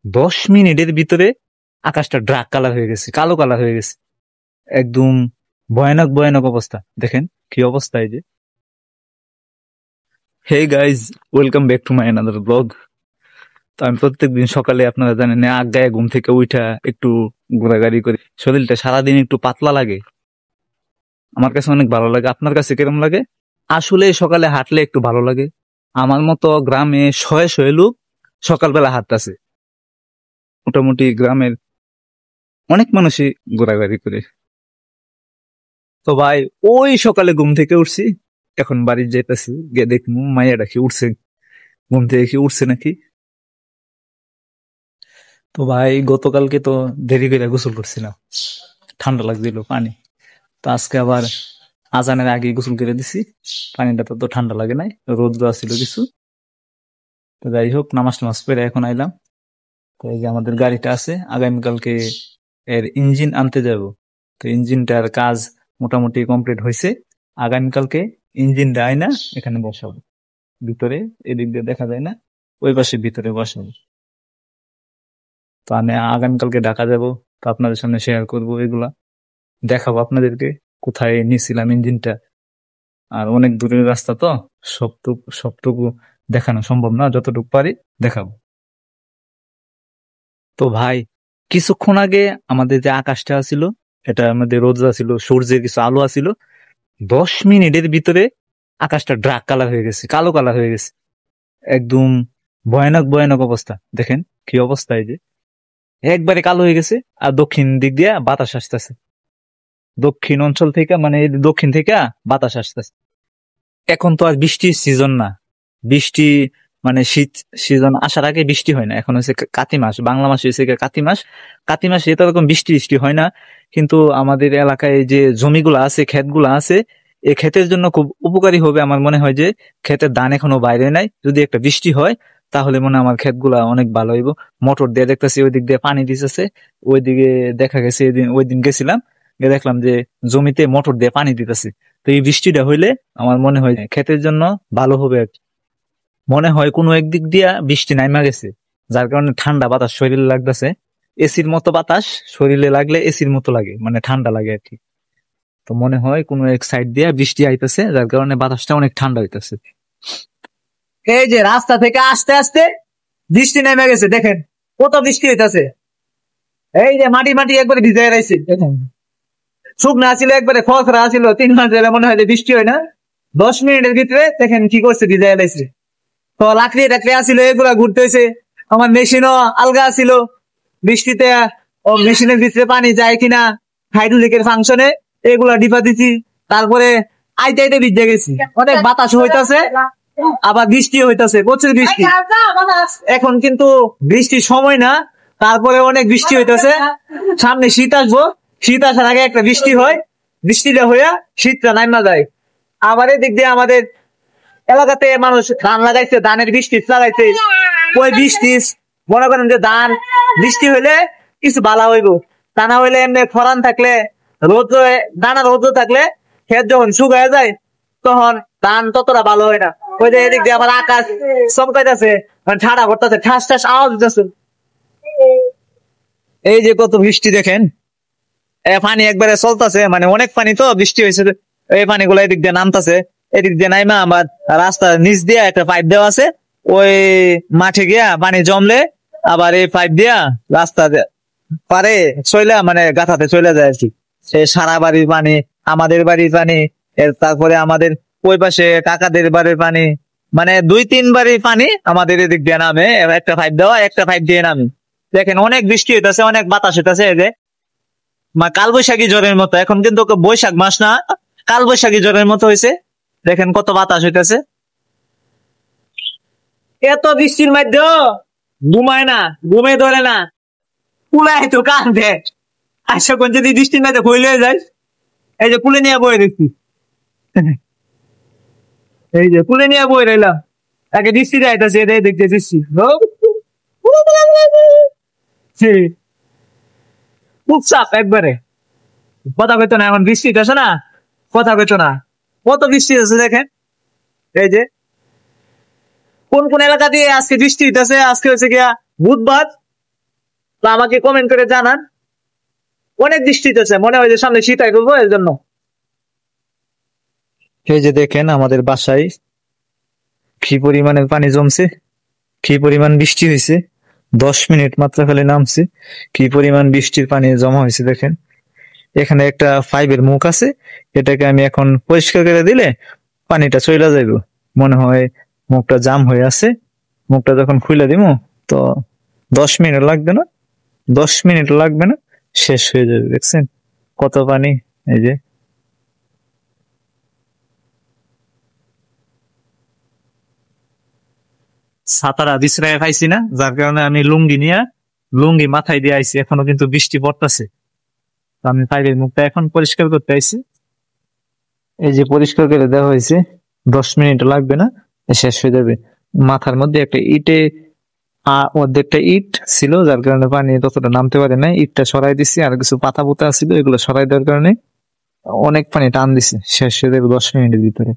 10 মিনিটের ভিতরে আকাশটা ড্রাক কালার হয়ে গেছে, কালো কালার হয়ে গেছে। একদম ভয়ানক ভয়ানক অবস্থা। দেখেন কি অবস্থা। এই যে, hey guys, welcome back to my another blog. তো আমি প্রত্যেকদিন সকালে, আপনারা জানেন, আগায় ঘুম থেকে উঠা একটু ঘোরাঘুরি করি। শরীরটা সারাদিন একটু পাতলা লাগে, আমার কাছে অনেক ভালো লাগে। আপনার কাছে কিরকম লাগে? আসলে সকালে হাঁটলে একটু ভালো লাগে। আমার মতো গ্রামে শয়ে শয়ে লোক সকালবেলা হাঁটতেছে। মোটামুটি গ্রামের অনেক মানুষই ঘোরাঘুরি করে। তো ভাই, ওই সকালে ঘুম থেকে উঠছি, এখন বাড়ি যাইতেছি, গিয়ে দেখবো মাইয়াটা কি উঠছে, ঘুম থেকে কি উঠছে নাকি। তো ভাই, গতকালকে তো দেরি করে গোসল করছিলাম, ঠান্ডা লাগছিল পানি। তো আজকে আবার আজানের আগে গোসল করে দিছি। পানিটা তো ঠান্ডা লাগে নাই, রোদ্র ছিল কিছু। তো যাই হোক, নামাজ টামাজ পড়ে এখন আইলাম। তো এই যে আমাদের গাড়িটা আছে, আগামীকালকে এর ইঞ্জিন আনতে যাব। তো ইঞ্জিনটার কাজ মোটামুটি কমপ্লিট হয়েছে। আগামীকালকে ইঞ্জিনটা আইনা এখানে বসাবো ভিতরে। এদিক দিয়ে দেখা যায় না, ওই পাশে ভিতরে বসাবো। তো আমি আগামীকালকে ঢাকা যাব, তো আপনাদের সামনে শেয়ার করব, এগুলা দেখাবো আপনাদেরকে কোথায় নিয়েছিলাম ইঞ্জিনটা। আর অনেক দূরের রাস্তা, তো সবটুকু দেখানো সম্ভব না, যতটুকু পারি দেখাবো। তো ভাই, কিছুক্ষণ আগে আমাদের যে আকাশটা ছিল, এটা আমাদের রোদ ছিল, সূর্যের কিছু আলো ছিল। 10 মিনিটের ভিতরে আকাশটা ড্রাক কালার হয়ে গেছে, কালো কালার হয়ে গেছে। একদম ভয়ানক ভয়ানক অবস্থা। দেখেন কি অবস্থা। এই যে, একবারে কালো হয়ে গেছে। আর দক্ষিণ দিক দিয়ে বাতাস আসতেছে, দক্ষিণ অঞ্চল থেকে, মানে এই দক্ষিণ থেকে বাতাস আসতেছে। এখন তো আর বৃষ্টির সিজন না, বৃষ্টি মানে শীত সিজন আসার আগে বৃষ্টি হয় না। এখন হচ্ছে কাতি মাস, বাংলা মাস হচ্ছে কাতি মাস। কাতি মাসে এত রকম বৃষ্টি বৃষ্টি হয় না। কিন্তু আমাদের এলাকায় যে জমিগুলো আছে, ক্ষেতগুলো আছে, এই ক্ষেতের জন্য খুব উপকারী হবে। আমার মনে হয় যে ক্ষেতের ধান এখনো বাইরে নাই, যদি একটা বৃষ্টি হয় তাহলে মনে হয় আমার ক্ষেতগুলা অনেক ভালো হইব। মোটর দিয়ে দেখতেছি, ওই দিক দিয়ে পানি দিতেছে। ওইদিকে দেখা গেছে, ওই দিন গেছিলাম, গিয়ে দেখলাম যে জমিতে মোটর দিয়ে পানি দিতেছে। তো এই বৃষ্টিটা হইলে আমার মনে হয় ক্ষেতের জন্য ভালো হবে আর কি। মনে হয় কোনো একদিক দিয়া বৃষ্টি নাইমা গেছে, যার কারণে ঠান্ডা বাতাস শরীরে লাগতেছে। এসির মতো বাতাস শরীরে লাগলে এসির মতো লাগে, মানে ঠান্ডা লাগে আর কি। তো মনে হয় কোনো এক সাইড দিয়া বৃষ্টি আইতেছে, যার কারণে বাতাসটা অনেক ঠান্ডা হইতেছে। এই যে রাস্তা থেকে আস্তে আস্তে বৃষ্টি নেমে গেছে, দেখেন কত বৃষ্টি হইতেছে। এই যে মাটি মাটি একবারে ভিজে গেছে, শুকনা ছিল একবারে, খসড়া ছিল। 3 মাস ধরে মনে হয় যে বৃষ্টি হয় না, 10 মিনিটের ভিতরে দেখেন কি করছে, ভিজে গেছে। তো লাকড়ি টাকড়ি আসিল, এগুলা ঘুরতেছে। আমার মেশিনও আলগা ছিল বৃষ্টিতে। ও মেশিনের ভিতরে পানি যায় কিনা, হাইড্রোলিকের ফাংশনে এগুলা ডিপা দিছি। তারপরে আইতে আইতে ভিজে গেছি। অনেক বাতাস হইতাছে, আবার বৃষ্টি হইতাছে, প্রচুর বৃষ্টি। এখন কিন্তু বৃষ্টির সময় না, তারপরে অনেক বৃষ্টি হইতাছে। সামনে শীত আসবো, শীত আসার আগে একটা বৃষ্টি হয়, বৃষ্টিটা হইয়া শীতটা নাইমা যায়। আবার এদিক দিয়ে আমাদের এলাকাতে মানুষ ধান লাগাইছে, ধানের বৃষ্টি লাগাইছে। ওই বৃষ্টি মনে করেন যে ধান বৃষ্টি হইলে কিছু ভালো হইব, তা না হইলে এমনি খরান থাকলে, রোদ্র দানা রোদ্র থাকলে ক্ষেত যখন শুকায় যায় তখন ধান ততটা ভালো হয় না। ওই যে এদিক দিয়ে আবার আকাশ চমকাইতেছে, ঠাড়া করতেছে, ঠাস ঠাস আওয়াজ দিতেছে। এই যে কত বৃষ্টি দেখেন, পানি একবারে চলতেছে, মানে অনেক পানি, তো বৃষ্টি হয়েছে। এই পানিগুলো এদিক দিয়ে নামতেছে, এদিক দিয়ে নাইমা আমার রাস্তার নিচ দিয়ে একটা পাইপ দেওয়া আছে, ওই মাঠে গিয়া পানি জমলে আবার এই পাইপ দিয়া রাস্তা পারে চইলা, মানে গাথাতে চলে যায় আর কি। সে সারা বাড়ির পানি, আমাদের বাড়ির পানি, তারপরে আমাদের ওই পাশে কাকাদের বাড়ির পানি, মানে 2-3 বাড়ির পানি আমাদের এদিক দিয়ে নামে। একটা পাইপ দেওয়া, একটা পাইপ দিয়ে নামে। দেখেন অনেক বৃষ্টি হইতেছে, অনেক বাতাস হইতেছে। এই যে কালবৈশাখী জ্বরের মতো, এখন কিন্তু বৈশাখ মাস না, কালবৈশাখী জ্বরের মতো হয়েছে। দেখেন কত বাতাস হইতেছে। এত বৃষ্টির মধ্যে ঘুমায় না, ঘুমে ধরে না, কুলায় তো কান্দে। আশা কোন যদি বৃষ্টির মধ্যে ভইলে যায়, এই যে কুলে নিয়ে বয়ে দেখছি, এই যে কুলে নিয়ে বয়ে রইলাম, আগে বৃষ্টি যাইতেছে, এটাই দেখতে বৃষ্টি খুব চাপ একবারে। কথা কইতো না, এখন বৃষ্টি আছে না, কথা কইতো না, কত বৃষ্টি আছে দেখেন। এই যে কোন কোন এলাকা দিয়ে আজকে বৃষ্টি হইতেছে। আজকে হচ্ছে গিয়া বুধবার, তো আমাকে কমেন্ট করে জানান। অনেক বৃষ্টি হচ্ছে, মনে হয় যে সামনে শীত আই করবো, এর জন্য। এই যে দেখেন আমাদের বাসায় কি পরিমাণে পানি জমছে, কি পরিমাণ বৃষ্টি হয়েছে। 10 মিনিট মাত্র খালি নামছে, কি পরিমাণ বৃষ্টির পানি জমা হয়েছে দেখেন। এখানে একটা পাইপের মুখ আছে, এটাকে আমি এখন পরিষ্কার করে দিলে পানিটা চলে যাইব। মনে হয় মুখটা জাম হয়ে আছে, মুখটা যখন খুলে দিব তো 10 মিনিট লাগবে না, 10 মিনিট লাগবে না, শেষ হয়ে যাবে। দেখছেন কত পানি। এই যে ছাতারা বিছরায় খাইছি না, যার কারণে আমি লুঙ্গি মাথায় দিয়ে আইছি, এখনো কিন্তু বৃষ্টি পড়তেছে। তো আমি পাইপের মুখটা এখন পরিষ্কার করতে আইছি। এই যে পরিষ্কার করে দেওয়া হয়েছে, 10 মিনিট লাগবে না, শেষ হয়ে যাবে। মাথার মধ্যে একটা ইটে অর্ধেকটা ইট ছিল, যার কারণে পানি ততটা নামতে পারে না। ইটটা সরাই দিছি, আর কিছু পাতা পোতা ছিল, এগুলো সরাই দেওয়ার কারণে অনেক পানি টান দিছে, শেষ হয়ে যাবে 10 মিনিটের ভিতরে।